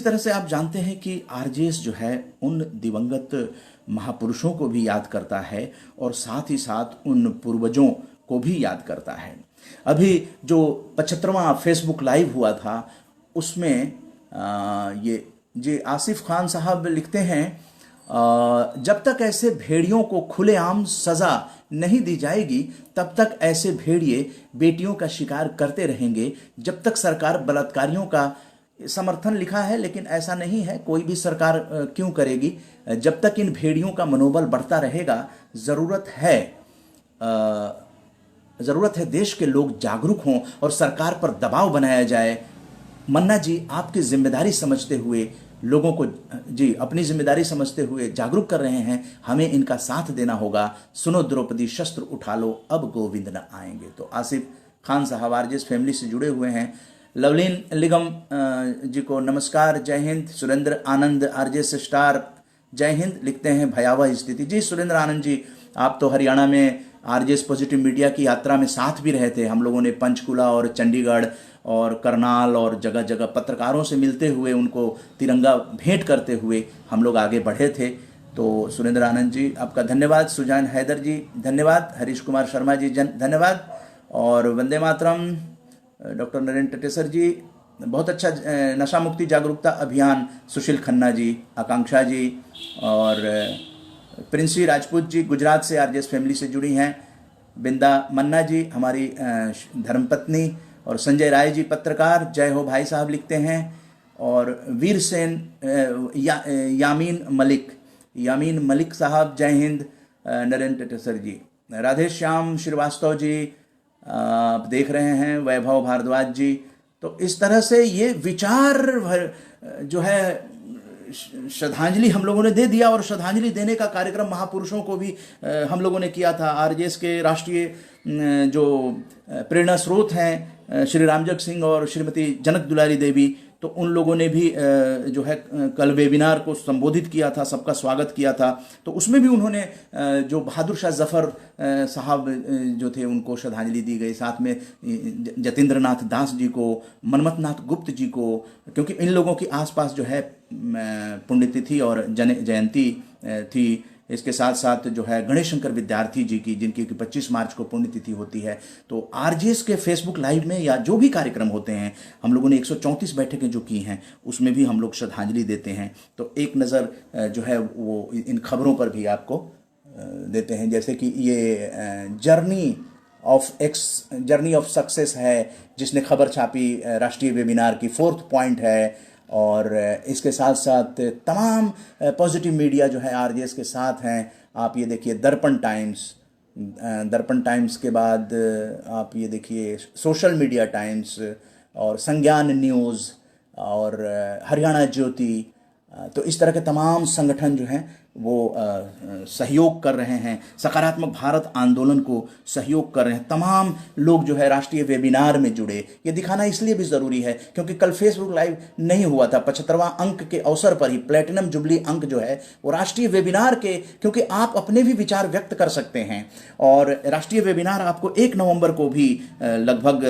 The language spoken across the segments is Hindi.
तरह से आप जानते हैं कि आरजेएस जो है उन दिवंगत महापुरुषों को भी याद करता है और साथ ही साथ उन पूर्वजों को भी याद करता है। अभी जो 75वां फेसबुक लाइव हुआ था उसमें ये आसिफ खान साहब लिखते हैं, जब तक ऐसे भेड़ियों को खुलेआम सजा नहीं दी जाएगी तब तक ऐसे भेड़िए बेटियों का शिकार करते रहेंगे। जब तक सरकार बलात्कारियों का समर्थन लिखा है, लेकिन ऐसा नहीं है, कोई भी सरकार क्यों करेगी। जब तक इन भेड़ियों का मनोबल बढ़ता रहेगा, ज़रूरत है देश के लोग जागरूक हों और सरकार पर दबाव बनाया जाए। मन्ना जी आपकी जिम्मेदारी समझते हुए लोगों को अपनी जिम्मेदारी समझते हुए जागरूक कर रहे हैं, हमें इनका साथ देना होगा। सुनो द्रौपदी शस्त्र उठा लो, अब गोविंद न आएंगे। तो आसिफ खान साहब आरजेएस फैमिली से जुड़े हुए हैं। लवलीन लिगम जी को नमस्कार, जय हिंद। सुरेंद्र आनंद आरजेएस स्टार, जय हिंद, लिखते हैं भयावह स्थिति। जी सुरेंद्र आनंद जी, आप तो हरियाणा में आरजेएस पॉजिटिव मीडिया की यात्रा में साथ भी रहे थे। हम लोगों ने पंचकुला और चंडीगढ़ और करनाल और जगह जगह पत्रकारों से मिलते हुए उनको तिरंगा भेंट करते हुए हम लोग आगे बढ़े थे। तो सुरेंद्र आनंद जी आपका धन्यवाद। सुजान हैदर जी धन्यवाद। हरीश कुमार शर्मा जी धन्यवाद। और वंदे मातरम डॉक्टर नरेंद्र टेटेसर जी, बहुत अच्छा नशा मुक्ति जागरूकता अभियान सुशील खन्ना जी, आकांक्षा जी और प्रिंसी राजपूत जी गुजरात से आरजेएस फैमिली से जुड़ी हैं। बिंदा मन्ना जी हमारी धर्मपत्नी और संजय राय जी पत्रकार, जय हो भाई साहब लिखते हैं। और वीर सेन यामीन मलिक साहब, जय हिंद। नरेंद्र टेटेसर जी, राधे श्याम श्रीवास्तव जी आप देख रहे हैं, वैभव भारद्वाज जी। तो इस तरह से ये विचार जो है श्रद्धांजलि हम लोगों ने दे दिया और श्रद्धांजलि देने का कार्यक्रम महापुरुषों को भी हम लोगों ने किया था। आरजेएस के राष्ट्रीय जो प्रेरणा स्रोत हैं श्री रामजग सिंह और श्रीमती जनक दुलारी देवी, तो उन लोगों ने भी जो है कल वेबिनार को संबोधित किया था, सबका स्वागत किया था। तो उसमें भी उन्होंने जो बहादुर शाह जफर साहब जो थे उनको श्रद्धांजलि दी गई, साथ में जतेंद्र नाथ दास जी को, मनमथ नाथ गुप्त जी को, क्योंकि इन लोगों की आसपास जो है पुण्यतिथि और जयंती थी। इसके साथ साथ जो है गणेश शंकर विद्यार्थी जी की, जिनकी 25 मार्च को पुण्यतिथि होती है। तो आरजेएस के फेसबुक लाइव में या जो भी कार्यक्रम होते हैं, हम लोगों ने 134 बैठकें जो की हैं उसमें भी हम लोग श्रद्धांजलि देते हैं। तो एक नज़र जो है वो इन खबरों पर भी आपको देते हैं, जैसे कि ये जर्नी ऑफ सक्सेस है जिसने खबर छापी राष्ट्रीय वेबिनार की, 4th पॉइंट है। और इसके साथ साथ तमाम पॉजिटिव मीडिया जो है आरजेएस के साथ हैं। आप ये देखिए दर्पण टाइम्स के बाद आप ये देखिए सोशल मीडिया टाइम्स और संज्ञान न्यूज़ और हरियाणा ज्योति। तो इस तरह के तमाम संगठन जो हैं वो सहयोग कर रहे हैं, सकारात्मक भारत आंदोलन को सहयोग कर रहे हैं। तमाम लोग जो है राष्ट्रीय वेबिनार में जुड़े। ये दिखाना इसलिए भी ज़रूरी है क्योंकि कल फेसबुक लाइव नहीं हुआ था। 75वां अंक के अवसर पर ही, प्लेटिनम जुबली अंक जो है वो राष्ट्रीय वेबिनार के, क्योंकि आप अपने भी विचार व्यक्त कर सकते हैं। और राष्ट्रीय वेबिनार आपको 1 नवंबर को भी लगभग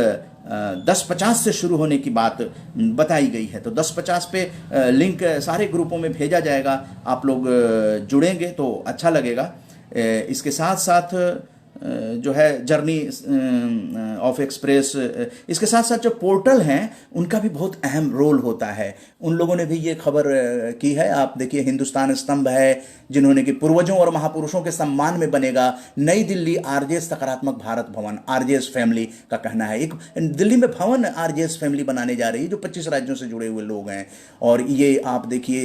10:50 से शुरू होने की बात बताई गई है। तो 10:50 पे लिंक सारे ग्रुपों में भेजा जाएगा। आप लोग जुड़ेंगे तो अच्छा लगेगा। इसके साथ साथ जो है जर्नी ऑफ एक्सप्रेस, इसके साथ साथ जो पोर्टल हैं उनका भी बहुत अहम रोल होता है। उन लोगों ने भी ये खबर की है। आप देखिए हिंदुस्तान स्तंभ है, जिन्होंने कि पूर्वजों और महापुरुषों के सम्मान में बनेगा। नई दिल्ली आरजेएस सकारात्मक भारत भवन, आरजेएस फैमिली का कहना है। एक दिल्ली में भवन आरजेएस फैमिली बनाने जा रही है जो 25 राज्यों से जुड़े हुए लोग हैं। और ये आप देखिए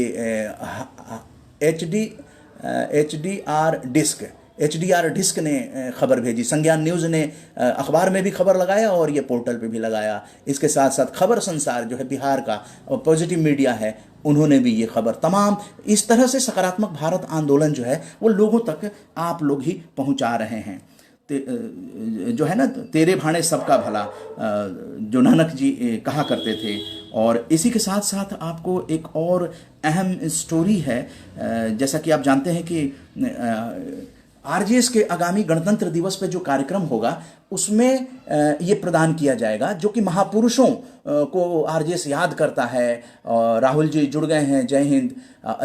एचडीआर डिस्क ने खबर भेजी, संज्ञान न्यूज़ ने अखबार में भी खबर लगाया और ये पोर्टल पे भी लगाया। इसके साथ साथ खबर संसार जो है बिहार का और पॉजिटिव मीडिया है, उन्होंने भी ये खबर। तमाम इस तरह से सकारात्मक भारत आंदोलन जो है वो लोगों तक आप लोग ही पहुंचा रहे हैं। जो है ना, तेरे भाणे सबका भला, जो नानक जी कहा करते थे। और इसी के साथ साथ आपको एक और अहम स्टोरी है। जैसा कि आप जानते हैं कि आरजेएस के आगामी गणतंत्र दिवस पे जो कार्यक्रम होगा उसमें ये प्रदान किया जाएगा, जो कि महापुरुषों को आरजेएस याद करता है। और राहुल जी जुड़ गए हैं, जय हिंद।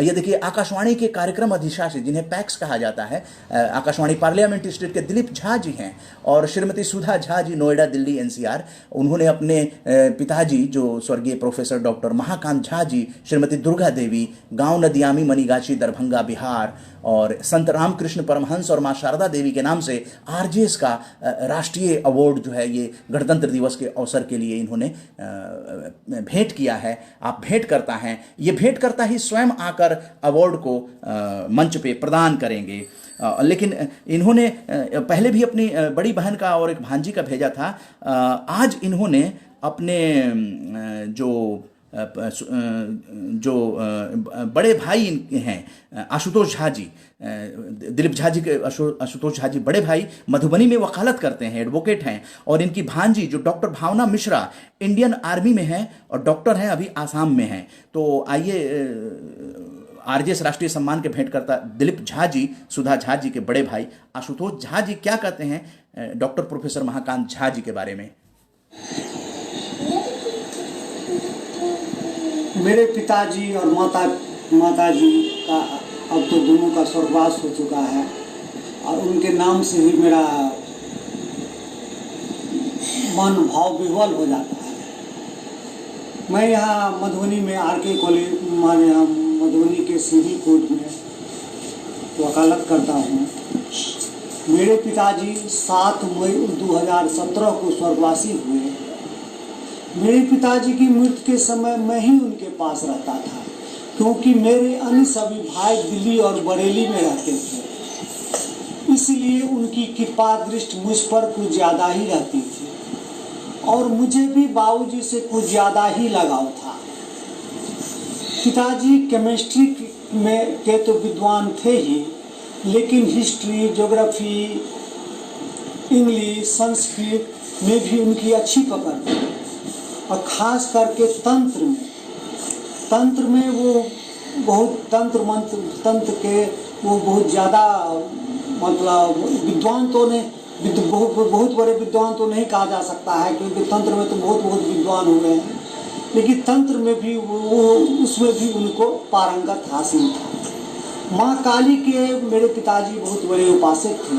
ये देखिए आकाशवाणी के कार्यक्रम अधिशासी जिन्हें पैक्स कहा जाता है, आकाशवाणी पार्लियामेंट स्टेट के दिलीप झा जी हैं, और श्रीमती सुधा झा जी नोएडा दिल्ली एनसीआर। उन्होंने अपने पिताजी जो स्वर्गीय प्रोफेसर डॉक्टर महाकांत झा जी, श्रीमती दुर्गा देवी, गांव नदियामी मनीगाछी दरभंगा बिहार, और संत रामकृष्ण परमहंस और मां शारदा देवी के नाम से आरजेएस का राष्ट्रीय अवार्ड जो है ये गणतंत्र दिवस के अवसर के लिए इन्होंने भेंट किया है। आप भेंट करता हैं, ये भेंट करता ही स्वयं आकर अवार्ड को मंच पे प्रदान करेंगे। लेकिन इन्होंने पहले भी अपनी बड़ी बहन का और एक भांजी का भेजा था। आज इन्होंने अपने जो बड़े भाई हैं आशुतोष झा जी, दिलीप झा जी के आशुतोष झा जी बड़े भाई मधुबनी में वकालत करते हैं, एडवोकेट हैं, और इनकी भांजी जो डॉक्टर भावना मिश्रा इंडियन आर्मी में हैं और डॉक्टर हैं, अभी आसाम में हैं। तो आइए आरजेएस राष्ट्रीय सम्मान के भेंटकर्ता दिलीप झा जी, सुधा झा जी के बड़े भाई आशुतोष झा जी क्या कहते हैं डॉक्टर प्रोफेसर महाकांत झा जी के बारे में। मेरे पिताजी और माताजी का अब तो दोनों का स्वर्गवास हो चुका है, और उनके नाम से ही मेरा मन भाव विह्वल हो जाता है। मैं यहाँ मधुबनी में आरके कॉलेज, हमारे यहाँ मधुबनी के सिविल कोर्ट में वकालत करता हूँ। मेरे पिताजी 7 मई 2017 को स्वर्गवासी हुए। मेरे पिताजी की मृत्यु के समय मैं ही उनके पास रहता था, क्योंकि मेरे अन्य सभी भाई दिल्ली और बरेली में रहते थे। इसलिए उनकी कृपा दृष्टि मुझ पर कुछ ज़्यादा ही रहती थी, और मुझे भी बाबूजी से कुछ ज़्यादा ही लगाव था। पिताजी केमिस्ट्री में के तो विद्वान थे ही, लेकिन हिस्ट्री, ज्योग्राफी, इंग्लिश, संस्कृत में भी उनकी अच्छी पकड़ थी, और ख़ास करके तंत्र में वो बहुत तंत्र के वो बहुत ज़्यादा, मतलब विद्वान तो नहीं, बहुत बड़े विद्वान तो नहीं कहा जा सकता है, क्योंकि तंत्र में तो बहुत विद्वान हुए हैं, लेकिन तंत्र में भी वो उसमें भी उनको पारंगत हासिल था। माँ काली के मेरे पिताजी बहुत बड़े उपासक थे।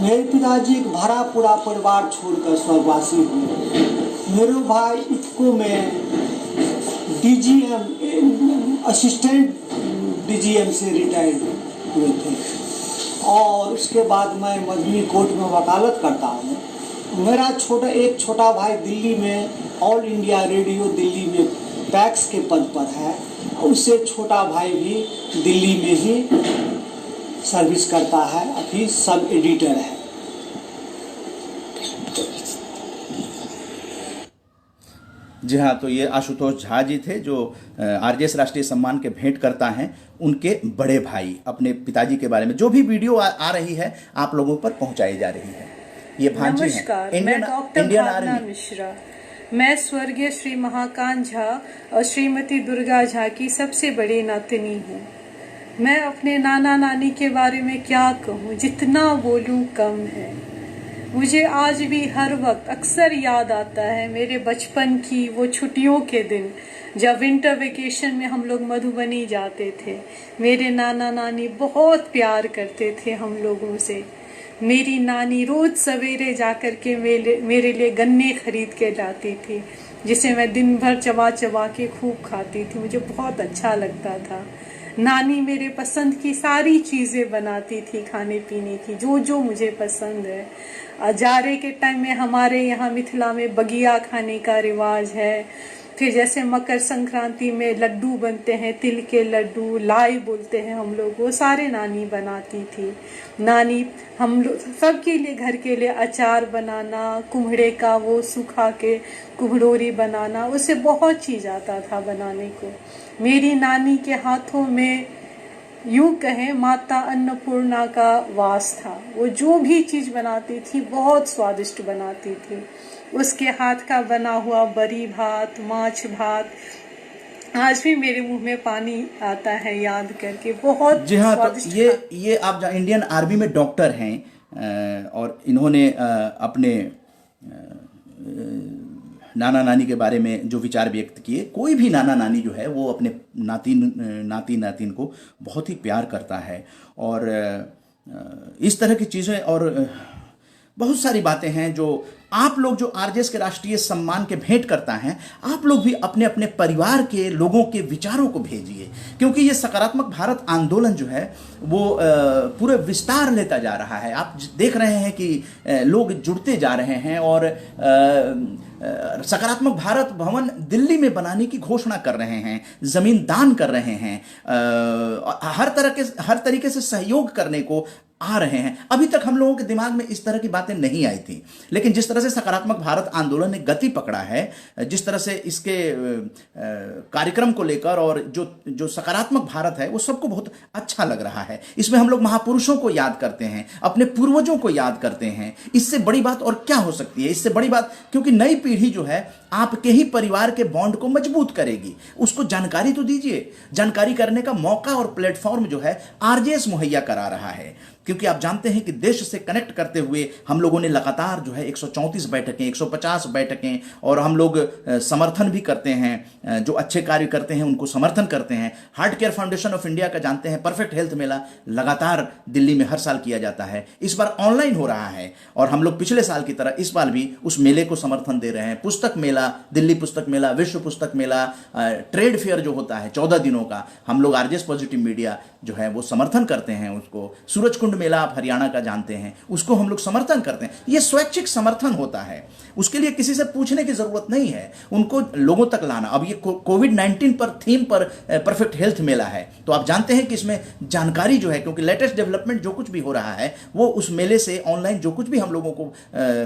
मेरे पिताजी एक भरा पूरा परिवार छोड़कर स्वर्गवासी हुए। मेरे भाई इफ्को में डीजीएम, असिस्टेंट डीजीएम से रिटायर्ड हुए थे, और उसके बाद मैं मधुबनी कोर्ट में वकालत करता हूँ। मेरा एक छोटा भाई दिल्ली में ऑल इंडिया रेडियो दिल्ली में पैक्स के पद पर है, उससे छोटा भाई भी दिल्ली में ही सर्विस करता है, अभी सब एडिटर है। जी हाँ, तो ये आशुतोष झा जी थे जो आरजेएस राष्ट्रीय सम्मान के भेंट करता हैं, उनके बड़े भाई अपने पिताजी के बारे में जो भी वीडियो आ रही है आप लोगों पर पहुंचाई जा रही है। ये भांजी हैं। नमस्कार, मैं डॉक्टर भावना मिश्रा। मैं स्वर्गीय श्री महाकांत झा और श्रीमती दुर्गा झा की सबसे बड़ी नातनी हूँ। मैं अपने नाना नानी के बारे में क्या कहूँ, जितना बोलूँ कम है। मुझे आज भी हर वक्त अक्सर याद आता है मेरे बचपन की वो छुट्टियों के दिन, जब विंटर वेकेशन में हम लोग मधुबनी जाते थे। मेरे नाना नानी बहुत प्यार करते थे हम लोगों से। मेरी नानी रोज सवेरे जाकर के मेरे लिए गन्ने खरीद के लाती थी, जिसे मैं दिन भर चबा चबा के खूब खाती थी। मुझे बहुत अच्छा लगता था। नानी मेरे पसंद की सारी चीज़ें बनाती थी खाने पीने की, जो जो मुझे पसंद है। जाड़े के टाइम में हमारे यहाँ मिथिला में बगिया खाने का रिवाज है। फिर जैसे मकर संक्रांति में लड्डू बनते हैं, तिल के लड्डू, लाई बोलते हैं हम लोग, वो सारे नानी बनाती थी। नानी हम लोग सबके लिए, घर के लिए अचार बनाना, कुम्हड़े का वो सुखा के कुम्हड़ोरी बनाना, उसे बहुत चीज़ आता था बनाने को। मेरी नानी के हाथों में यूँ कहें माता अन्नपूर्णा का वास था। वो जो भी चीज़ बनाती थी बहुत स्वादिष्ट बनाती थी। उसके हाथ का बना हुआ बरी भात, माछ भात, आज भी मेरे मुंह में पानी आता है याद करके। बहुत जी हाँ, तो ये आप इंडियन आर्मी में डॉक्टर हैं, और इन्होंने अपने नाना नानी के बारे में जो विचार व्यक्त किए। कोई भी नाना नानी जो है वो अपने नाती नातिन को बहुत ही प्यार करता है, और इस तरह की चीज़ें और बहुत सारी बातें हैं जो आप लोग जो आरजेएस के राष्ट्रीय सम्मान के भेंट करता हैं, आप लोग भी अपने अपने परिवार के लोगों के विचारों को भेजिए, क्योंकि ये सकारात्मक भारत आंदोलन जो है वो पूरे विस्तार लेता जा रहा है। आप देख रहे हैं कि लोग जुड़ते जा रहे हैं और सकारात्मक भारत भवन दिल्ली में बनाने की घोषणा कर रहे हैं, जमीन दान कर रहे हैं, हर तरीके से सहयोग करने को आ रहे हैं। अभी तक हम लोगों के दिमाग में इस तरह की बातें नहीं आई थी, लेकिन जिस तरह से सकारात्मक भारत आंदोलन ने गति पकड़ा है, जिस तरह से इसके कार्यक्रम को लेकर और जो सकारात्मक भारत है वो सबको बहुत अच्छा लग रहा है। इसमें हम लोग महापुरुषों को याद करते हैं, अपने पूर्वजों को याद करते हैं। इससे बड़ी बात और क्या हो सकती है? इससे बड़ी बात, क्योंकि नई पीढ़ी जो है आपके ही परिवार के बॉन्ड को मजबूत करेगी। उसको जानकारी तो दीजिए। जानकारी करने का मौका और प्लेटफॉर्म जो है आरजेएस मुहैया करा रहा है, क्योंकि आप जानते हैं कि देश से कनेक्ट करते हुए हम लोगों ने लगातार जो है 134 बैठकें, 150 बैठकें, और हम लोग समर्थन भी करते हैं। जो अच्छे कार्य करते हैं उनको समर्थन करते हैं। Heart care foundation of India का जानते हैं परफेक्ट हेल्थ मेला लगातार दिल्ली में हर साल किया जाता है। इस बार ऑनलाइन हो रहा है और हम लोग पिछले साल की तरह इस बार भी उस मेले को समर्थन दे रहे हैं। पुस्तक मेला, दिल्ली पुस्तक मेला, विश्व पुस्तक मेला, ट्रेड फेयर जो होता है 14 दिनों का, हम लोग आरजेएस पॉजिटिव मीडिया जो है वो समर्थन करते हैं उसको। सूरजकुंड मेला आप हरियाणा का जानते हैं, उसको हम लोग समर्थन करते हैं। ये स्वैच्छिक समर्थन होता है, उसके लिए किसी से पूछने की जरूरत नहीं है, उनको लोगों तक लाना। अब ये कोविड-19 पर थीम पर परफेक्ट हेल्थ मेला है, तो आप जानते हैं कि इसमें जानकारी जो है, क्योंकि लेटेस्ट डेवलपमेंट जो कुछ भी हो रहा है वो उस मेले से ऑनलाइन जो कुछ भी हम लोगों को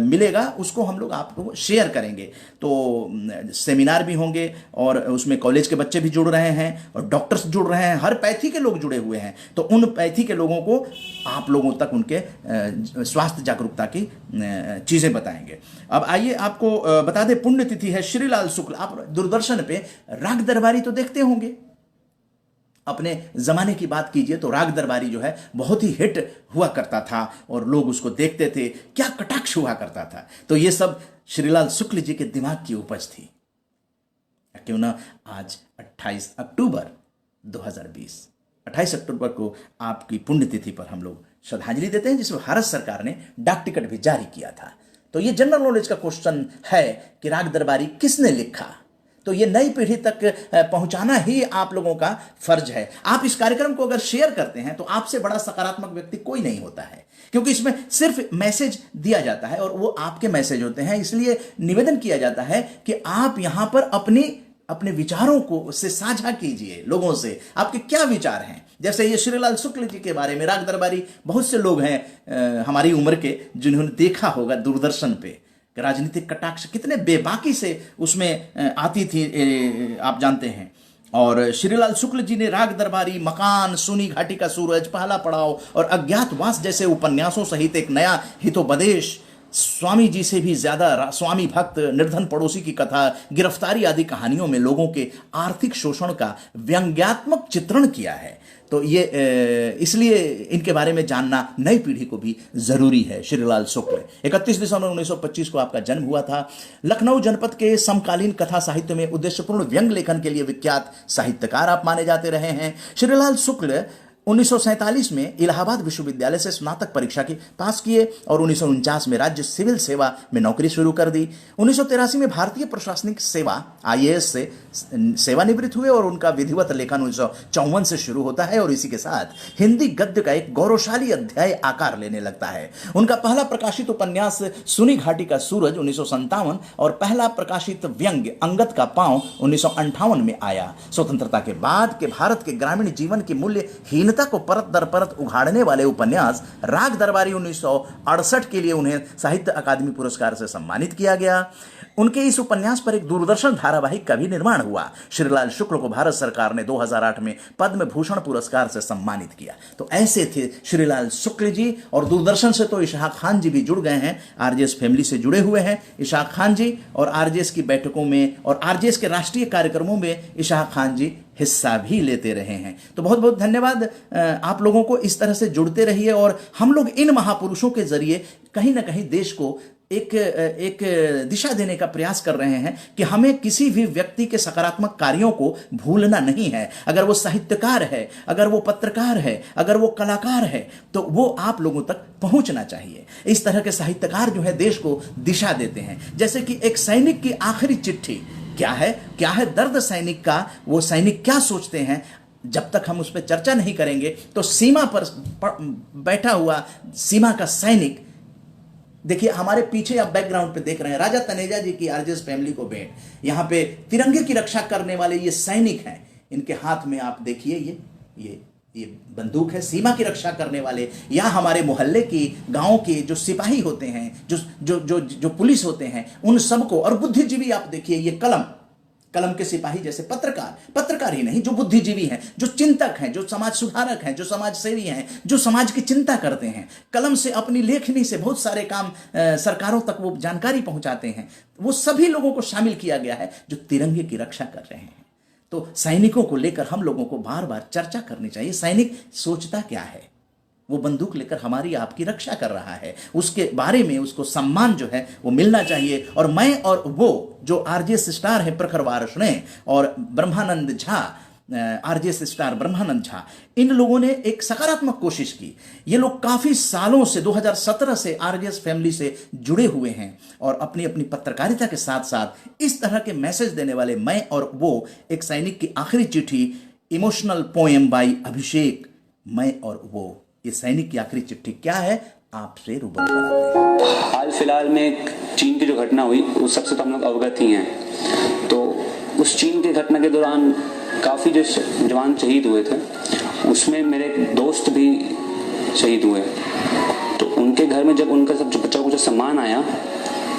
मिलेगा उसको हम लोग आपको शेयर करेंगे। तो सेमिनार भी होंगे और उसमें कॉलेज के बच्चे भी जुड़ रहे हैं और डॉक्टर्स जुड़ रहे हैं, हर पैथी के लोग जुड़े हुए हैं। तो उन पैथी के लोगों को आप लोगों तक उनके स्वास्थ्य जागरूकता की चीजें बताएंगे। अब आइए आपको बता दें, पुण्यतिथि है श्रीलाल शुक्ल। आप दूरदर्शन पे राग दरबारी तो देखते होंगे। अपने जमाने की बात कीजिए तो राग दरबारी जो है बहुत ही हिट हुआ करता था और लोग उसको देखते थे, क्या कटाक्ष हुआ करता था। तो ये सब श्रीलाल शुक्ल जी के दिमाग की उपज थी। क्यों ना आज 28 अक्टूबर 2020 28 अक्टूबर को आपकी पुण्यतिथि पर हम लोग श्रद्धांजलि देते हैं, जिसमें भारत सरकार ने डाक टिकट भी जारी किया था। तो ये जनरल नॉलेज का क्वेश्चन है कि राग दरबारी किसने लिखा, तो ये नई पीढ़ी तक पहुंचाना ही आप लोगों का फर्ज है। आप इस कार्यक्रम को अगर शेयर करते हैं तो आपसे बड़ा सकारात्मक व्यक्ति कोई नहीं होता है, क्योंकि इसमें सिर्फ मैसेज दिया जाता है और वो आपके मैसेज होते हैं। इसलिए निवेदन किया जाता है कि आप यहां पर अपने विचारों को से साझा कीजिए लोगों से, आपके क्या विचार हैं। जैसे ये श्रीलाल शुक्ल जी के बारे में राग दरबारी, बहुत से लोग हैं हमारी उम्र के जिन्होंने देखा होगा दूरदर्शन पे, राजनीतिक कटाक्ष कितने बेबाकी से उसमें आती थी, आप जानते हैं। और श्रीलाल शुक्ल जी ने राग दरबारी, मकान, सुनी घाटी का सूरज, पहला पड़ाव और अज्ञातवास जैसे उपन्यासों सहित एक नया हितोपदेश, स्वामी जी से भी ज्यादा स्वामी भक्त, निर्धन पड़ोसी की कथा, गिरफ्तारी आदि कहानियों में लोगों के आर्थिक शोषण का व्यंग्यात्मक चित्रण किया है। तो ये इसलिए इनके बारे में जानना नई पीढ़ी को भी जरूरी है। श्रीलाल शुक्ल 31 दिसंबर 1925 को आपका जन्म हुआ था। लखनऊ जनपद के समकालीन कथा साहित्य में उद्देश्यपूर्ण व्यंग लेखन के लिए विख्यात साहित्यकार आप माने जाते रहे हैं। श्रीलाल शुक्ल 1947 में इलाहाबाद विश्वविद्यालय से स्नातक परीक्षा की पास किए और 1949 में राज्य सिविल सेवा में नौकरी शुरू कर दी। 1983 में भारतीय प्रशासनिक सेवा आईएएस से सेवानिवृत्त हुए और उनका विधिवत लेखन 1954 से शुरू होता है और इसी के साथ हिंदी गद्य का एक गौरवशाली अध्याय आकार लेने लगता है। उनका पहला प्रकाशित उपन्यास सुनी घाटी का सूरज 1957 और पहला प्रकाशित व्यंग अंगद का पांव 1958 में आया। स्वतंत्रता के बाद के भारत के ग्रामीण जीवन की मूल्य को परत दर परत उघाड़ने वाले उपन्यास राग दरबारी 1968 के लिए उन्हें साहित्य अकादमी पुरस्कार से सम्मानित किया गया। उनके इस उपन्यास पर एक दूरदर्शन धारावाहिक का भी निर्माण हुआ। श्रीलाल शुक्ल को भारत सरकार ने 2008 में पद्म भूषण पुरस्कार से सम्मानित किया। तो ऐसे थे श्रीलाल शुक्ल जी। और दूरदर्शन से तो इशाक खान जी भी जुड़ गए हैं, आरजेएस फैमिली से जुड़े हुए हैं इशाक खान जी, और आरजेएस की बैठकों में और आरजेएस के राष्ट्रीय कार्यक्रमों में इशाक खान जी हिस्सा भी लेते रहे हैं। तो बहुत बहुत धन्यवाद आप लोगों को। इस तरह से जुड़ते रहिए और हम लोग इन महापुरुषों के जरिए कहीं ना कहीं देश को एक दिशा देने का प्रयास कर रहे हैं कि हमें किसी भी व्यक्ति के सकारात्मक कार्यों को भूलना नहीं है। अगर वो साहित्यकार है, अगर वो पत्रकार है, अगर वो कलाकार है, तो वो आप लोगों तक पहुंचना चाहिए। इस तरह के साहित्यकार जो है देश को दिशा देते हैं। जैसे कि एक सैनिक की आखिरी चिट्ठी क्या है दर्द सैनिक का, वो सैनिक क्या सोचते हैं, जब तक हम उस पर चर्चा नहीं करेंगे तो सीमा पर बैठा हुआ सीमा का सैनिक, देखिए हमारे पीछे आप बैकग्राउंड पे देख रहे हैं राजा तनेजा जी की आरजेएस फैमिली को भेंट। यहां पे तिरंगे की रक्षा करने वाले ये सैनिक हैं, इनके हाथ में आप देखिए ये बंदूक है, सीमा की रक्षा करने वाले। या हमारे मोहल्ले की, गांव के जो सिपाही होते हैं, जो पुलिस होते हैं, उन सबको, और बुद्धिजीवी आप देखिए, ये कलम के सिपाही जैसे पत्रकार ही नहीं, जो बुद्धिजीवी हैं, जो चिंतक हैं, जो समाज सुधारक हैं, जो समाज सेवी हैं, जो समाज की चिंता करते हैं, कलम से, अपनी लेखनी से बहुत सारे काम सरकारों तक वो जानकारी पहुंचाते हैं, वो सभी लोगों को शामिल किया गया है जो तिरंगे की रक्षा कर रहे हैं। तो सैनिकों को लेकर हम लोगों को बार बार चर्चा करनी चाहिए। सैनिक सोचता क्या है, वो बंदूक लेकर हमारी आपकी रक्षा कर रहा है, उसके बारे में उसको सम्मान जो है वो मिलना चाहिए। और मैं और वो जो आरजेएस स्टार है प्रखर वार्ष्णेय और ब्रह्मानंद झा, आरजेएस स्टार ब्रह्मानंद झा, इन लोगों ने एक सकारात्मक कोशिश की। ये लोग काफी सालों से 2017 से आरजेएस फैमिली से जुड़े हुए हैं और अपनी अपनी पत्रकारिता के साथ साथ इस तरह के मैसेज देने वाले मैं और वो, एक सैनिक की आखिरी चिट्ठी, इमोशनल पोएम बाय अभिषेक, मैं और वो, ये सैनिक की आखिरी चिट्ठी क्या है आपसे रूबरू कराते हैं। हाल फिलहाल में चीन की जो घटना हुई उस सबसे तो हम लोग अवगत ही हैं। तो उस चीन की घटना के दौरान काफ़ी जो जवान शहीद हुए थे, उसमें मेरे दोस्त भी शहीद हुए। तो उनके घर में जब उनका सब बच्चों को जो सामान आया,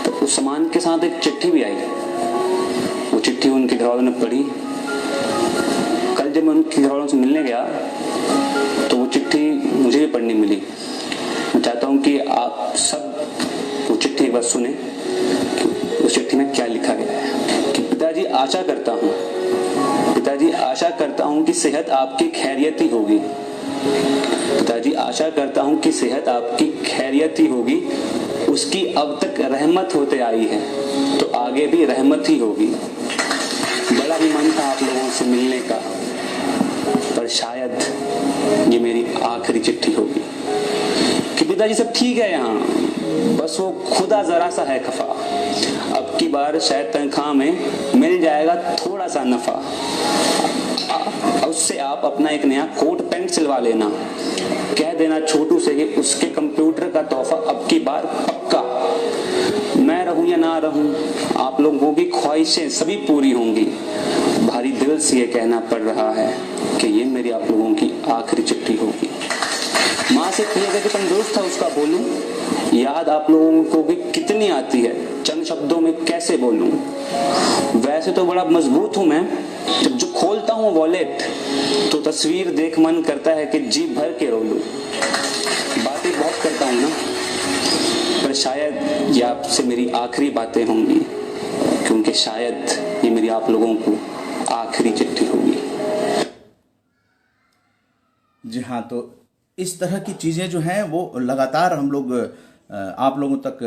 तो उस सामान के साथ एक चिट्ठी भी आई। वो चिट्ठी उनके घर वालों ने पढ़ी। कल जब मैं उनके घर वालों से मिलने गया तो वो चिट्ठी मुझे भी पढ़नी मिली। मैं चाहता हूँ कि आप सब वो चिट्ठी एक बार सुने कि उस चिट्ठी में क्या लिखा गया है। कि पिताजी आशा करता हूँ कि सेहत आपकी खैरियत ही होगी। पिताजी आशा करता हूँ कि सेहत आपकी खैरियत ही होगी। उसकी अब तक रहमत होते आई है तो आगे भी रहमत ही होगी। बड़ा ही मन था आप लोगों से मिलने का, पर शायद ये मेरी आखिरी चिट्ठी होगी। कि पिताजी सब ठीक है यहाँ, बस वो खुदा जरा सा है खफा। अब की बार शायद तनख्वाह में मिल जाएगा थोड़ा सा नफा। उससे आप अपना एक नया कोट पैंट सिलवा लेना। कह देना छोटू से कि उसके कंप्यूटर का तोहफा अब की बार पक्का। मैं रहूं या ना रहूं, आप लोगों की ख्वाहिशें सभी पूरी होंगी। भारी दिल से ये कहना पड़ रहा है कि ये मेरी आप लोगों की आखिरी चिट्ठी होगी। माँ से किया कि तंदुरुस्त था उसका बोलूं, याद आप लोगों को भी कितनी आती है, चंद शब्दों में कैसे बोलूं। वैसे तो बड़ा मजबूत हूं मैं, जब जो खोलता हूं वॉलेट तो तस्वीर देख मन करता है कि जी भर के रो लूं। बातें बहुत करता हूं ना, पर शायद ये आपसे मेरी आखिरी बातें होंगी, क्योंकि शायद ये मेरी आप लोगों को आखिरी चिट्ठी होगी। जी हाँ, तो इस तरह की चीज़ें जो हैं वो लगातार हम लोग आप लोगों तक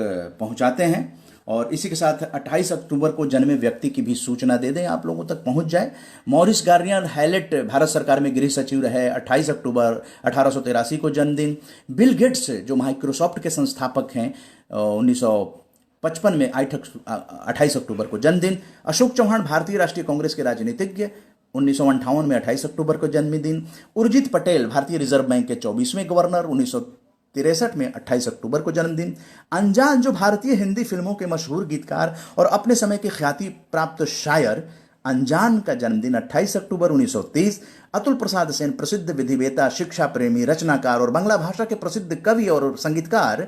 पहुंचाते हैं। और इसी के साथ 28 अक्टूबर को जन्मे व्यक्ति की भी सूचना दे दें, आप लोगों तक पहुंच जाए। मॉरिस गार्नियर हैलेट भारत सरकार में गृह सचिव रहे, 28 अक्टूबर 1883 को जन्मदिन। बिल गेट्स जो माइक्रोसॉफ्ट के संस्थापक हैं, 1955 में 28 अक्टूबर को जन्मदिन। अशोक चौहान भारतीय राष्ट्रीय कांग्रेस के राजनीतिज्ञ, 1958 में 28 अक्टूबर को जन्मदिन। उर्जित पटेल भारतीय रिजर्व बैंक के 24वें गवर्नर, 1963 में 28 अक्टूबर को जन्मदिन। अनजान जो भारतीय हिंदी फिल्मों के मशहूर गीतकार और अपने समय के ख्याति प्राप्त शायर, अनजान का जन्मदिन 28 अक्टूबर 1930। अतुल प्रसाद सेन प्रसिद्ध विधिवेता, शिक्षा प्रेमी, रचनाकार और बांग्ला भाषा के प्रसिद्ध कवि और संगीतकार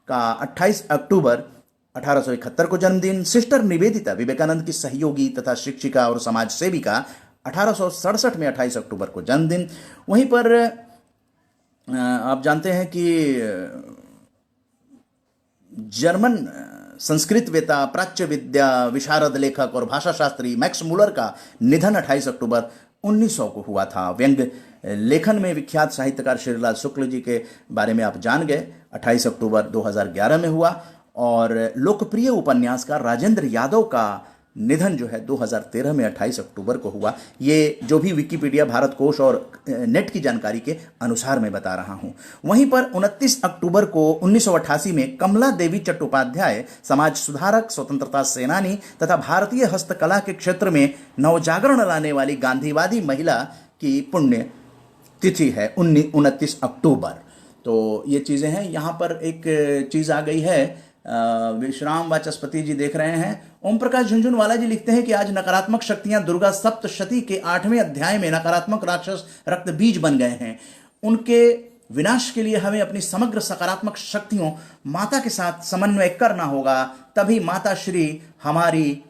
का 28 अक्टूबर 1871 को जन्मदिन। सिस्टर निवेदिता विवेकानंद की सहयोगी तथा शिक्षिका और समाज सेविका, 1867 में 28 अक्टूबर को जन्मदिन। वहीं पर आप जानते हैं कि जर्मन संस्कृतवेता, प्राच्य विद्या विशारद, लेखक और भाषा शास्त्री मैक्स मुलर का निधन 28 अक्टूबर 1900 को हुआ था। व्यंग्य लेखन में विख्यात साहित्यकार श्रीलाल शुक्ल जी के बारे में आप जान गए, 28 अक्टूबर 2011 में हुआ। और लोकप्रिय उपन्यासकार राजेंद्र यादव का निधन जो है 2013 में 28 अक्टूबर को हुआ। ये जो भी विकिपीडिया, भारत कोश और नेट की जानकारी के अनुसार मैं बता रहा हूं। वहीं पर 29 अक्टूबर को 1988 में कमला देवी चट्टोपाध्याय, समाज सुधारक, स्वतंत्रता सेनानी तथा भारतीय हस्तकला के क्षेत्र में नवजागरण लाने वाली गांधीवादी महिला की पुण्य तिथि है 29 अक्टूबर। तो ये चीज़ें हैं। यहाँ पर एक चीज़ आ गई है, विश्राम वाचस्पति जी देख रहे हैं। ओम प्रकाश झुंझुनवाला जी लिखते हैं कि आज नकारात्मक शक्तियां दुर्गा सप्तशती के 8वें अध्याय में नकारात्मक राक्षस रक्त बीज बन गए हैं। उनके विनाश के लिए हमें अपनी समग्र सकारात्मक शक्तियों माता के साथ समन्वय करना होगा, तभी माता श्री हमारी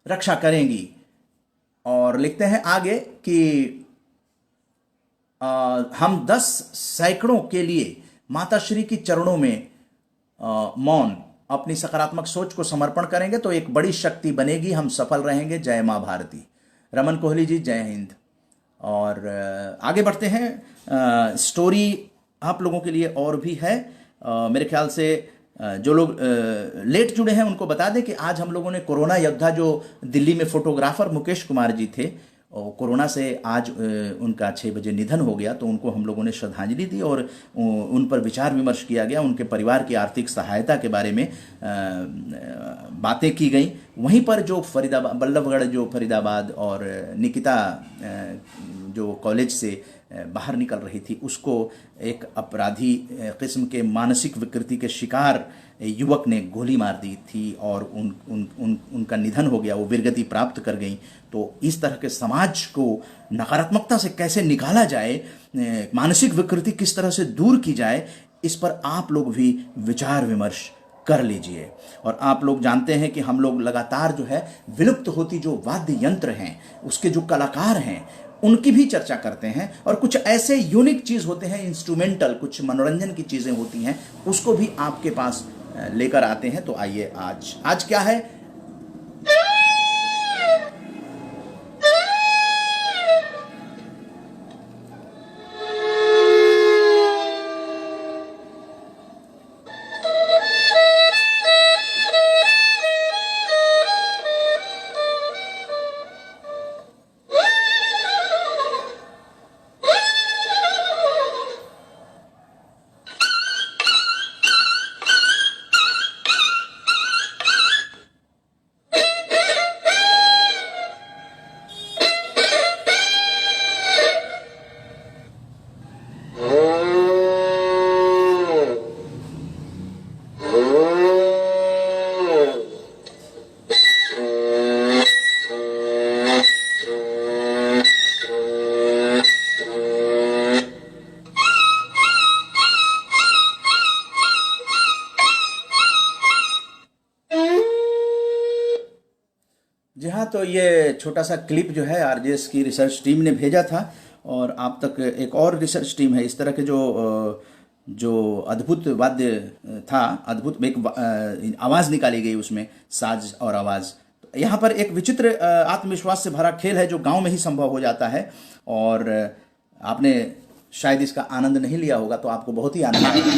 रक्षा करेंगी। और लिखते हैं आगे कि हम 10 सैकड़ों के लिए माता श्री की चरणों में मौन अपनी सकारात्मक सोच को समर्पण करेंगे तो एक बड़ी शक्ति बनेगी, हम सफल रहेंगे। जय मां भारती। रमन कोहली जी, जय हिंद। और आगे बढ़ते हैं। स्टोरी आप लोगों के लिए और भी है। मेरे ख्याल से जो लोग लेट जुड़े हैं उनको बता दें कि आज हम लोगों ने कोरोना योद्धा जो दिल्ली में फोटोग्राफर मुकेश कुमार जी थे, कोरोना से आज उनका 6 बजे निधन हो गया, तो उनको हम लोगों ने श्रद्धांजलि दी और उन पर विचार विमर्श किया गया। उनके परिवार की आर्थिक सहायता के बारे में बातें की गई। वहीं पर जो फरीदाबाद, बल्लभगढ़ जो फरीदाबाद और निकिता जो कॉलेज से बाहर निकल रही थी, उसको एक अपराधी किस्म के मानसिक विकृति के शिकार युवक ने गोली मार दी थी और उनका निधन हो गया, वो वीरगति प्राप्त कर गई। तो इस तरह के समाज को नकारात्मकता से कैसे निकाला जाए, मानसिक विकृति किस तरह से दूर की जाए, इस पर आप लोग भी विचार विमर्श कर लीजिए। और आप लोग जानते हैं कि हम लोग लगातार जो है विलुप्त होती जो वाद्य यंत्र हैं, उसके जो कलाकार हैं, उनकी भी चर्चा करते हैं। और कुछ ऐसे यूनिक चीज़ होते हैं, इंस्ट्रूमेंटल, कुछ मनोरंजन की चीज़ें होती हैं, उसको भी आपके पास लेकर आते हैं। तो आइए आज क्या है, जी हाँ। तो ये छोटा सा क्लिप जो है आरजेएस की रिसर्च टीम ने भेजा था और आप तक एक और रिसर्च टीम है। इस तरह के जो अद्भुत वाद्य था, अद्भुत एक आवाज़ निकाली गई उसमें, साज और आवाज़। तो यहाँ पर एक विचित्र आत्मविश्वास से भरा खेल है जो गांव में ही संभव हो जाता है। और आपने शायद इसका आनंद नहीं लिया होगा, तो आपको बहुत ही आनंद आएगा।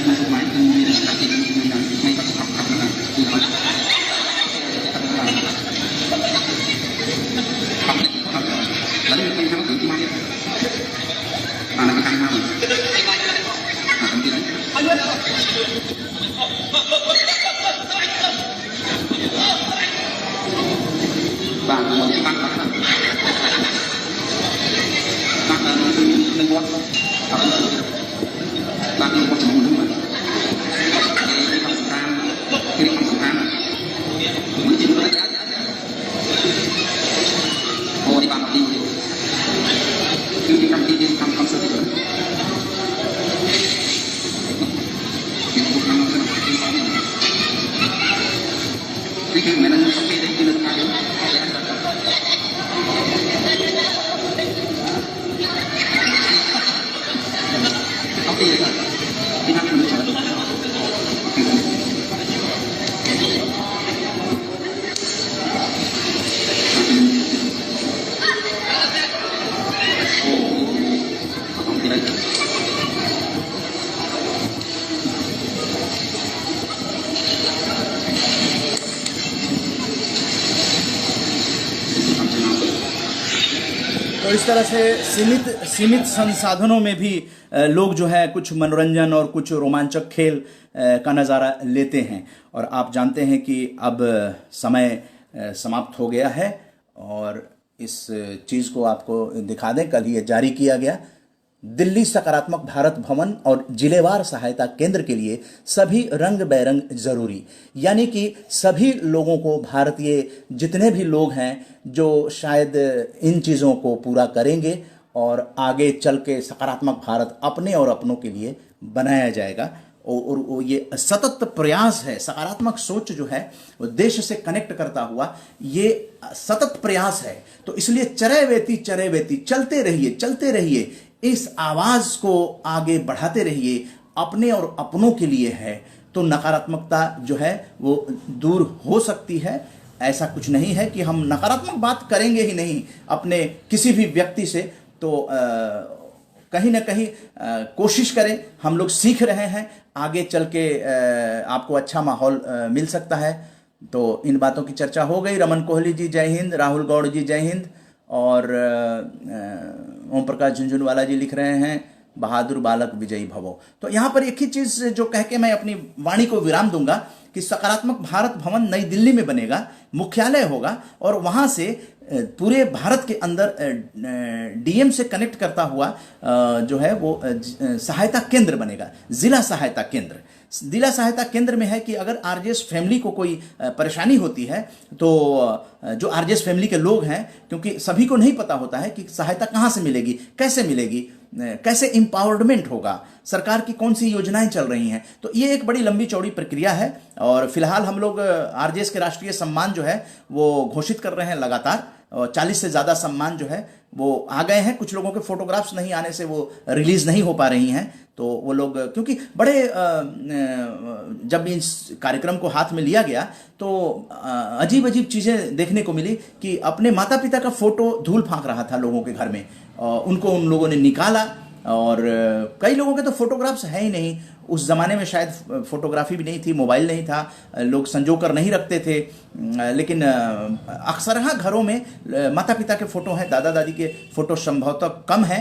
तो इस तरह से सीमित संसाधनों में भी लोग जो है कुछ मनोरंजन और कुछ रोमांचक खेल का नज़ारा लेते हैं। और आप जानते हैं कि अब समय समाप्त हो गया है और इस चीज़ को आपको दिखा दें, कल ये जारी किया गया। दिल्ली सकारात्मक भारत भवन और जिलेवार सहायता केंद्र के लिए सभी रंग बेरंग जरूरी, यानी कि सभी लोगों को, भारतीय जितने भी लोग हैं जो शायद इन चीज़ों को पूरा करेंगे और आगे चल के सकारात्मक भारत अपने और अपनों के लिए बनाया जाएगा। और ये सतत प्रयास है, सकारात्मक सोच जो है वो देश से कनेक्ट करता हुआ ये सतत प्रयास है। तो इसलिए चरैवेति चलते रहिए, इस आवाज को आगे बढ़ाते रहिए, अपने और अपनों के लिए है। तो नकारात्मकता जो है वो दूर हो सकती है। ऐसा कुछ नहीं है कि हम नकारात्मक बात करेंगे ही नहीं अपने किसी भी व्यक्ति से, तो कहीं ना कहीं कोशिश करें। हम लोग सीख रहे हैं, आगे चल के आपको अच्छा माहौल मिल सकता है। तो इन बातों की चर्चा हो गई। रमन कोहली जी जय हिंद, राहुल गौड़ जी जय हिंद, और ओम प्रकाश झुंझुनवाला जी लिख रहे हैं बहादुर बालक विजयी भवो। तो यहाँ पर एक ही चीज़ जो कह के मैं अपनी वाणी को विराम दूंगा कि सकारात्मक भारत भवन नई दिल्ली में बनेगा, मुख्यालय होगा, और वहाँ से पूरे भारत के अंदर डीएम से कनेक्ट करता हुआ जो है वो सहायता केंद्र बनेगा, जिला सहायता केंद्र। जिला सहायता केंद्र में है कि अगर आरजेएस फैमिली को कोई परेशानी होती है तो जो आरजेएस फैमिली के लोग हैं, क्योंकि सभी को नहीं पता होता है कि सहायता कहाँ से मिलेगी, कैसे एम्पावरमेंट होगा, सरकार की कौन सी योजनाएं चल रही हैं। तो ये एक बड़ी लंबी चौड़ी प्रक्रिया है। और फिलहाल हम लोग आरजेएस के राष्ट्रीय सम्मान जो है वो घोषित कर रहे हैं लगातार। 40 से ज़्यादा सम्मान जो है वो आ गए हैं। कुछ लोगों के फोटोग्राफ्स नहीं आने से वो रिलीज नहीं हो पा रही हैं। तो वो लोग, क्योंकि बड़े जब इस कार्यक्रम को हाथ में लिया गया तो अजीब अजीब चीज़ें देखने को मिली कि अपने माता पिता का फोटो धूल फांक रहा था लोगों के घर में, उनको उन लोगों ने निकाला। और कई लोगों के तो फोटोग्राफ्स है ही नहीं। उस ज़माने में शायद फोटोग्राफी भी नहीं थी, मोबाइल नहीं था, लोग संजो कर नहीं रखते थे। लेकिन अक्सर हाँ घरों में माता पिता के फ़ोटो हैं, दादा दादी के फ़ोटो संभवतः कम है,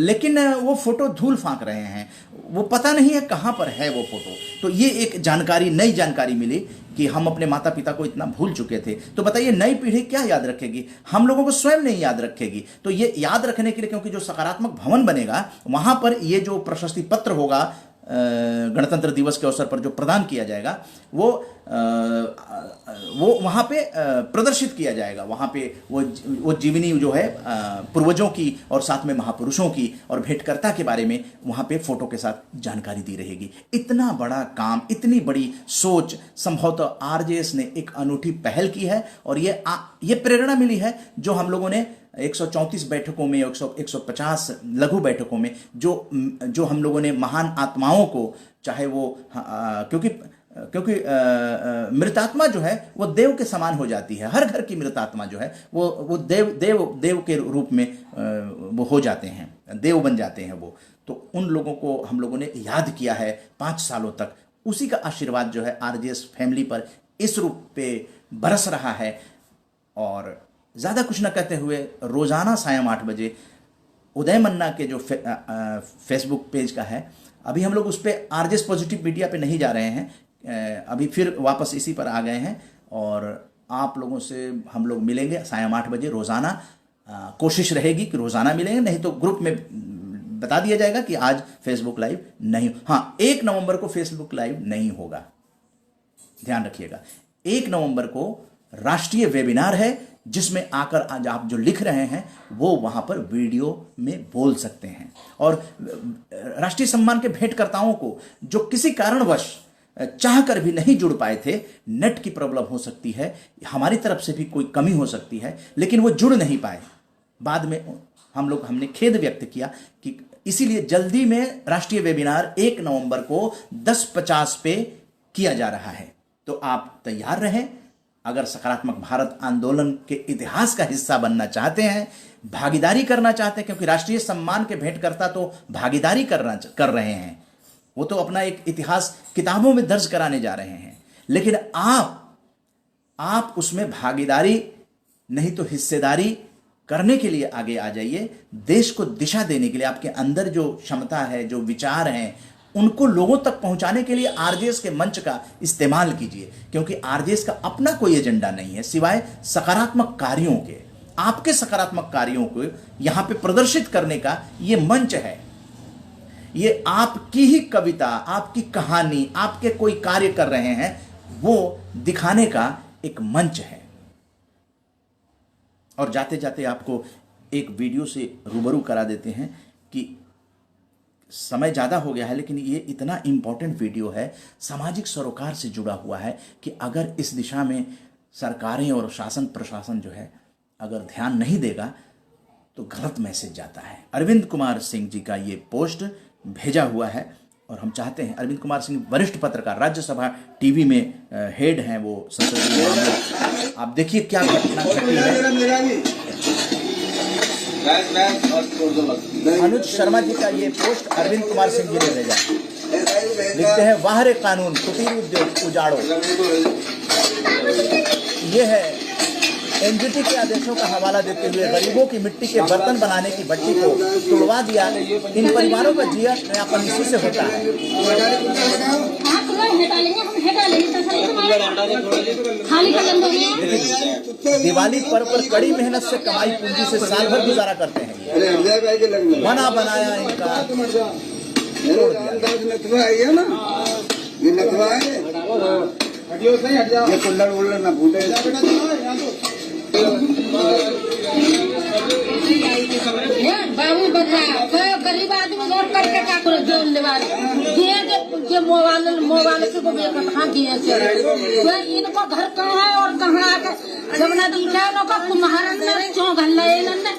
लेकिन वो फ़ोटो धूल फांक रहे हैं। वो पता नहीं है कहाँ पर है वो फ़ोटो। तो ये एक जानकारी, नई जानकारी मिली कि हम अपने माता पिता को इतना भूल चुके थे। तो बताइए नई पीढ़ी क्या याद रखेगी? हम लोगों को स्वयं नहीं याद रखेगी। तो ये याद रखने के लिए, क्योंकि जो सकारात्मक भवन बनेगा वहाँ पर ये जो प्रशस्ति पत्र होगा गणतंत्र दिवस के अवसर पर जो प्रदान किया जाएगा वो वहाँ पे प्रदर्शित किया जाएगा। वहाँ पे वो जीवनी जो है पूर्वजों की और साथ में महापुरुषों की और भेंटकर्ता के बारे में वहाँ पे फोटो के साथ जानकारी दी रहेगी। इतना बड़ा काम, इतनी बड़ी सोच संभवतः आरजेएस ने एक अनूठी पहल की है। और ये प्रेरणा मिली है जो हम लोगों ने 134 बैठकों में, 150 लघु बैठकों में जो हम लोगों ने महान आत्माओं को, चाहे वो क्योंकि मृतात्मा जो है वो देव के समान हो जाती है। हर घर की मृतात्मा जो है वो देव के रूप में वो हो जाते हैं, देव बन जाते हैं वो। तो उन लोगों को हम लोगों ने याद किया है 5 सालों तक। उसी का आशीर्वाद जो है आरजेएस फैमिली पर इस रूप पे बरस रहा है। और ज़्यादा कुछ न कहते हुए रोज़ाना सायं 8 बजे उदय मन्ना के जो फेसबुक पेज का है, अभी हम लोग उस पर आरजेएस पॉजिटिव मीडिया पे नहीं जा रहे हैं, अभी फिर वापस इसी पर आ गए हैं। और आप लोगों से हम लोग मिलेंगे सायं 8 बजे रोज़ाना। कोशिश रहेगी कि रोज़ाना मिलेंगे, नहीं तो ग्रुप में बता दिया जाएगा कि आज फेसबुक लाइव नहीं। हाँ, 1 नवंबर को फेसबुक लाइव नहीं होगा, ध्यान रखिएगा। 1 नवंबर को राष्ट्रीय वेबिनार है जिसमें आकर आज आप जो लिख रहे हैं वो वहां पर वीडियो में बोल सकते हैं। और राष्ट्रीय सम्मान के भेंटकर्ताओं को जो किसी कारणवश चाह कर भी नहीं जुड़ पाए थे, नेट की प्रॉब्लम हो सकती है, हमारी तरफ से भी कोई कमी हो सकती है, लेकिन वो जुड़ नहीं पाए। बाद में हमने खेद व्यक्त किया कि इसीलिए जल्दी में राष्ट्रीय वेबिनार 1 नवंबर को 10:50 पे किया जा रहा है। तो आप तैयार रहें। अगर सकारात्मक भारत आंदोलन के इतिहास का हिस्सा बनना चाहते हैं, भागीदारी करना चाहते हैं, क्योंकि राष्ट्रीय सम्मान के भेंटकर्ता तो भागीदारी कर रहे हैं, वो तो अपना एक इतिहास किताबों में दर्ज कराने जा रहे हैं। लेकिन आप उसमें भागीदारी नहीं तो हिस्सेदारी करने के लिए आगे आ जाइए, देश को दिशा देने के लिए। आपके अंदर जो क्षमता है, जो विचार हैं, उनको लोगों तक पहुंचाने के लिए आरजेएस के मंच का इस्तेमाल कीजिए, क्योंकि आरजेएस का अपना कोई एजेंडा नहीं है सिवाय सकारात्मक कार्यों के। आपके सकारात्मक कार्यों को यहां पे प्रदर्शित करने का ये मंच है। ये आपकी ही कविता, आपकी कहानी, आपके कोई कार्य कर रहे हैं, वो दिखाने का एक मंच है। और जाते जाते आपको एक वीडियो से रूबरू करा देते हैं कि समय ज़्यादा हो गया है, लेकिन ये इतना इम्पोर्टेंट वीडियो है, सामाजिक सरोकार से जुड़ा हुआ है कि अगर इस दिशा में सरकारें और शासन प्रशासन जो है अगर ध्यान नहीं देगा तो गलत मैसेज जाता है। अरविंद कुमार सिंह जी का ये पोस्ट भेजा हुआ है और हम चाहते हैं, अरविंद कुमार सिंह वरिष्ठ पत्रकार, राज्यसभा टीवी में हेड हैं वो संसदीय मामले। आप देखिए क्या घटना घटी है। अनुज शर्मा जी का ये पोस्ट अरविंद कुमार सिंह जी ने भेजा। लिखते हैं, वाह रे कानून, कुटीर उद्योग उजाड़ो। ये है एनजीटी के आदेशों का हवाला देते हुए गरीबों की मिट्टी के बर्तन बनाने की भट्टी को तोड़वा दिया। इन परिवारों का जीवन यापन इसी से होता है। दिवाली पर्व पर कड़ी मेहनत से कमाई पूंजी से साल भर गुजारा करते हैं। बना बनाया इनका बाबू बता गरीब आदमी घर करके क्या करे, जो दिए मोबाइल से को हाँ दिए से इनको घर कहाँ है और कहाँ आके जब ना दिखा है उनका कुम्हार अंदर क्यों घल्ला है नन्ने।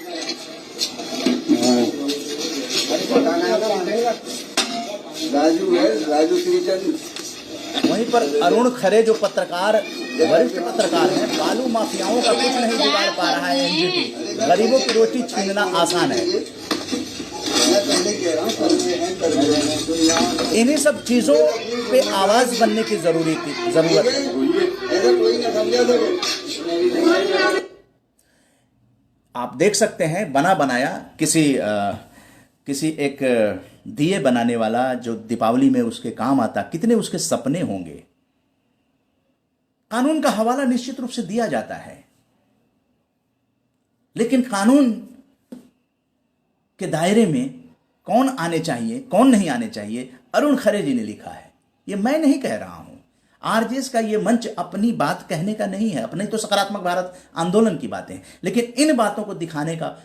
राजू श्रीचंद। वहीं पर अरुण खरे जो पत्रकार, वरिष्ठ पत्रकार हैं, बालू माफियाओं का कुछ नहीं बिगाड़ पा रहा है एनजीटी। गरीबों की रोटी छीनना आसान है। इन्हीं सब चीजों पे आवाज बनने की जरूरत है। आप देख सकते हैं, बना बनाया किसी एक दिए बनाने वाला जो दीपावली में उसके काम आता, कितने उसके सपने होंगे। कानून का हवाला निश्चित रूप से दिया जाता है, लेकिन कानून के दायरे में कौन आने चाहिए, कौन नहीं आने चाहिए, अरुण खरे जी ने लिखा है। ये मैं नहीं कह रहा हूं। आरजेएस का ये मंच अपनी बात कहने का नहीं है, अपने तो सकारात्मक भारत आंदोलन की बातें, लेकिन इन बातों को दिखाने का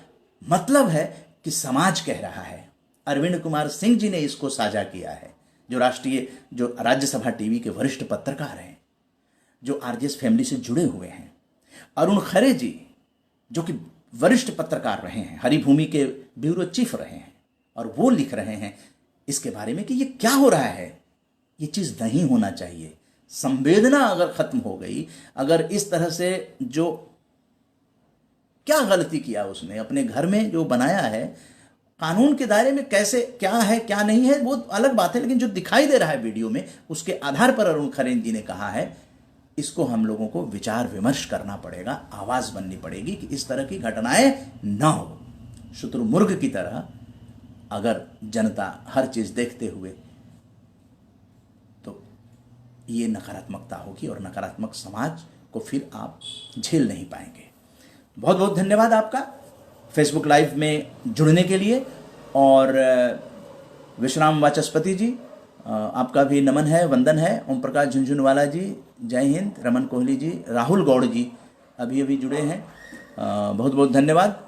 मतलब है कि समाज कह रहा है। अरविंद कुमार सिंह जी ने इसको साझा किया है, जो राज्यसभा टीवी के वरिष्ठ पत्रकार हैं, जो आरजेएस फैमिली से जुड़े हुए हैं। अरुण खरे जी जो कि वरिष्ठ पत्रकार रहे हैं, हरिभूमि के ब्यूरो चीफ रहे हैं, और वो लिख रहे हैं इसके बारे में कि ये क्या हो रहा है, ये चीज़ नहीं होना चाहिए। संवेदना अगर खत्म हो गई, अगर इस तरह से जो क्या गलती किया उसने अपने घर में जो बनाया है, कानून के दायरे में कैसे क्या है क्या नहीं है वो अलग बात है, लेकिन जो दिखाई दे रहा है वीडियो में, उसके आधार पर अरुण खरे जी ने कहा है इसको हम लोगों को विचार विमर्श करना पड़ेगा, आवाज बननी पड़ेगी कि इस तरह की घटनाएं ना हो। शुतुरमुर्ग की तरह अगर जनता हर चीज देखते हुए, तो ये नकारात्मकता होगी और नकारात्मक समाज को फिर आप झेल नहीं पाएंगे। बहुत बहुत धन्यवाद आपका फेसबुक लाइव में जुड़ने के लिए। और विश्राम वाचस्पति जी, आपका भी नमन है, वंदन है। ओम प्रकाश झुंझुनवाला जी, जय हिंद। रमन कोहली जी, राहुल गौड़ जी अभी जुड़े हैं, बहुत बहुत धन्यवाद।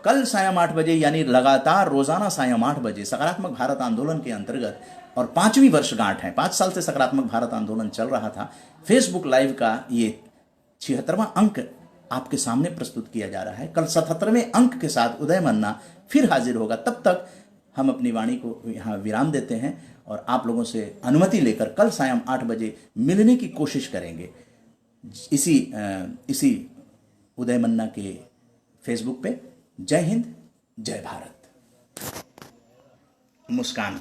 कल सायं 8 बजे, यानी लगातार रोजाना सायं 8 बजे सकारात्मक भारत आंदोलन के अंतर्गत, और 5वीं वर्षगांठ है, 5 साल से सकारात्मक भारत आंदोलन चल रहा था, फेसबुक लाइव का ये 76वां अंक आपके सामने प्रस्तुत किया जा रहा है। कल 77वें अंक के साथ उदय मन्ना फिर हाजिर होगा। तब तक हम अपनी वाणी को यहाँ विराम देते हैं और आप लोगों से अनुमति लेकर कल सायं 8 बजे मिलने की कोशिश करेंगे इसी उदय मन्ना के फेसबुक पे। जय हिंद, जय भारत। मुस्कान।